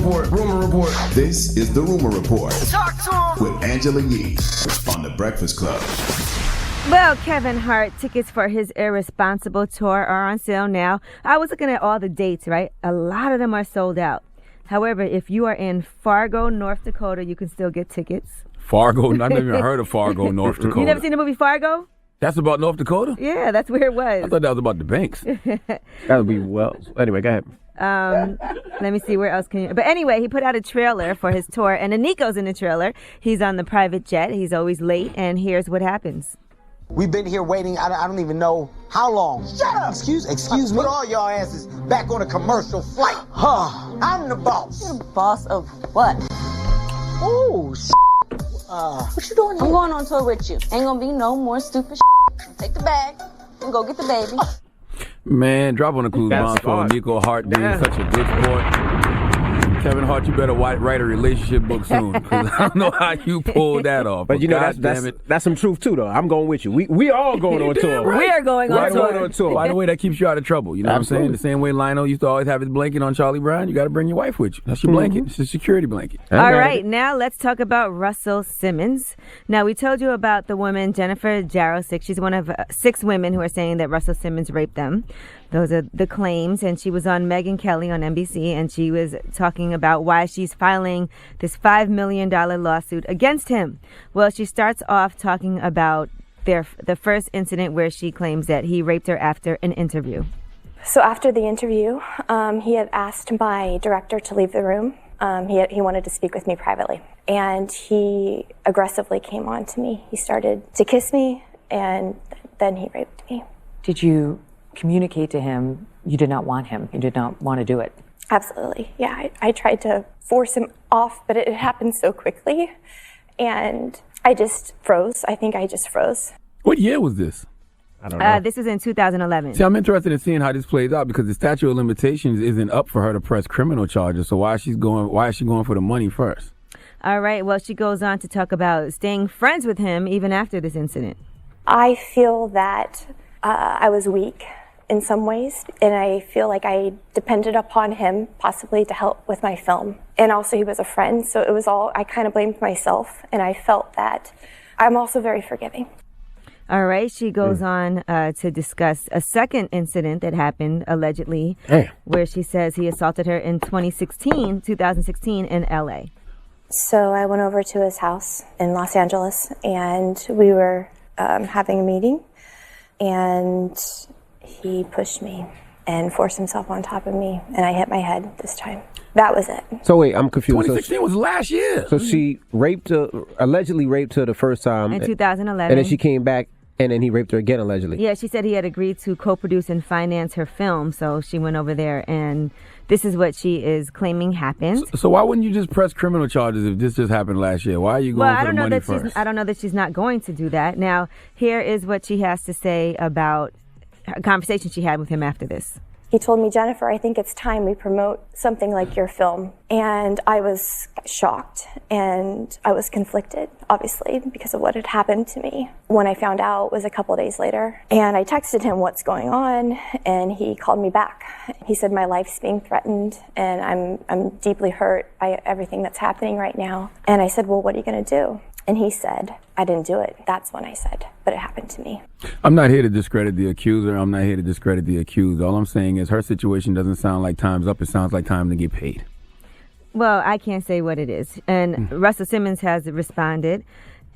report. Rumor report. This is the Rumor Report. Talk to him. With Angela Yee on The Breakfast Club. Well, Kevin Hart tickets for his Irresponsible tour are on sale now. I was looking at all the dates, right? A lot of them are sold out. However, if you are in Fargo, North Dakota, you can still get tickets. Fargo? I've never even heard of Fargo, North Dakota. You never seen the movie Fargo? That's about North Dakota? Yeah, that's where it was. I thought that was about the banks. That would be well. Anyway, go ahead. Let me see, where else can you... But anyway, he put out a trailer for his tour, and Nico's in the trailer. He's on the private jet. He's always late, and here's what happens. We've been here waiting, I don't even know how long. Shut up! Excuse me? Put all y'all asses back on a commercial flight. Huh. I'm the boss. You're the boss of what? Ooh, what you doing here? I'm going on tour with you. Ain't gonna be no more stupid Take the bag and go get the baby. Man, drop on the clues bomb for Nico Hart being such a good sport. Kevin Hart, you better write a relationship book soon, because I don't know how you pulled that off. But you know, that's some truth too, though. I'm going with you. We all going on tour. Right. We are going on tour. By the way, that keeps you out of trouble. You know what I'm saying? The same way Lionel used to always have his blanket on Charlie Brown, you got to bring your wife with you. That's your blanket. It's a security blanket. All right, now let's talk about Russell Simmons. Now, we told you about the woman, Jennifer Jarosik. She's one of 6 women who are saying that Russell Simmons raped them. Those are the claims. And she was on Megyn Kelly on NBC, and she was talking about why she's filing this $5 million lawsuit against him. Well, she starts off talking about the first incident where she claims that he raped her after an interview. So after the interview, he had asked my director to leave the room. He wanted to speak with me privately. And he aggressively came on to me. He started to kiss me, and then he raped me. Did you communicate to him you did not want him? You did not want to do it? Absolutely. Yeah, I tried to force him off, but it happened so quickly. And I just froze. I think I just froze. What year was this? I don't know. This was in 2011. See, I'm interested in seeing how this plays out, because the statute of limitations isn't up for her to press criminal charges. So why is she going for the money first? All right. Well, she goes on to talk about staying friends with him even after this incident. I feel that I was weak in some ways, and I feel like I depended upon him possibly to help with my film. And also he was a friend, so it was all, I kind of blamed myself, and I felt that I'm also very forgiving. All right, she goes on to discuss a second incident that happened, allegedly, where she says he assaulted her in 2016 in L.A. So I went over to his house in Los Angeles, and we were having a meeting, and he pushed me and forced himself on top of me, and I hit my head this time. That was it. So wait, I'm confused. 2016 was last year. So she allegedly raped her the first time. In 2011. And then she came back, and then he raped her again, allegedly. Yeah, she said he had agreed to co-produce and finance her film, so she went over there, and this is what she is claiming happened. So why wouldn't you just press criminal charges if this just happened last year? Why are you going for the money first? I don't know that she's not going to do that. Now, here is what she has to say about a conversation she had with him after this. He told me, Jennifer, I think it's time we promote something like your film. And I was shocked, and I was conflicted, obviously, because of what had happened to me. When I found out was a couple days later, and I texted him what's going on, and he called me back. He said, my life's being threatened, and I'm deeply hurt by everything that's happening right now. And I said, well, what are you going to do? And he said, I didn't do it. That's when I said, but it happened to me. I'm not here to discredit the accuser. I'm not here to discredit the accused. All I'm saying is her situation doesn't sound like time's up. It sounds like time to get paid. Well, I can't say what it is. And Russell Simmons has responded.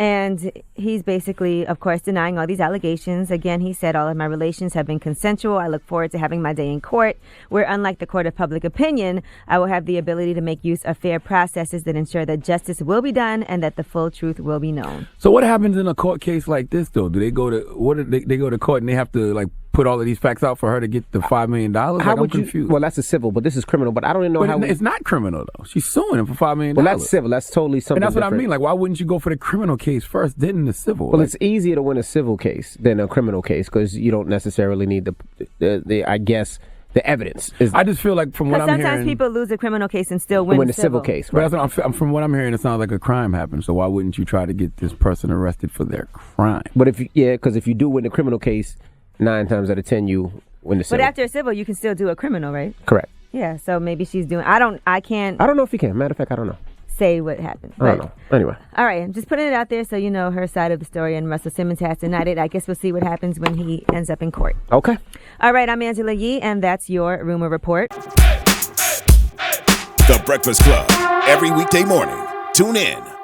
And he's basically, of course, denying all these allegations. Again, he said, all of my relations have been consensual. I look forward to having my day in court, where, unlike the court of public opinion, I will have the ability to make use of fair processes that ensure that justice will be done and that the full truth will be known. So what happens in a court case like this, though? Do they go to they go to court and they have to, like, put all of these facts out for her to get the $5 million? I'm confused. Well, that's a civil, but this is criminal. But I don't even know how. It's not criminal, though. She's suing him for $5 million. Well, that's civil. That's totally something. And that's what different. I mean. Like, why wouldn't you go for the criminal case first, then the civil? Well, it's easier to win a civil case than a criminal case because you don't necessarily need the evidence. I just feel like from what I'm hearing, sometimes people lose a criminal case and still win a civil case. Right? But from what I'm hearing, it sounds like a crime happened. So why wouldn't you try to get this person arrested for their crime? But because if you do win the criminal case, 9 times out of 10 you win the civil. But after a civil, you can still do a criminal, right? Correct. Yeah, so maybe she's doing. I can't I don't know if you can. Matter of fact, I don't know. say what happened. I don't know. Anyway. All right, I'm just putting it out there so you know her side of the story, and Russell Simmons has denied it. I guess we'll see what happens when he ends up in court. Okay. All right, I'm Angela Yee, and that's your Rumor Report. The Breakfast Club. Every weekday morning. Tune in.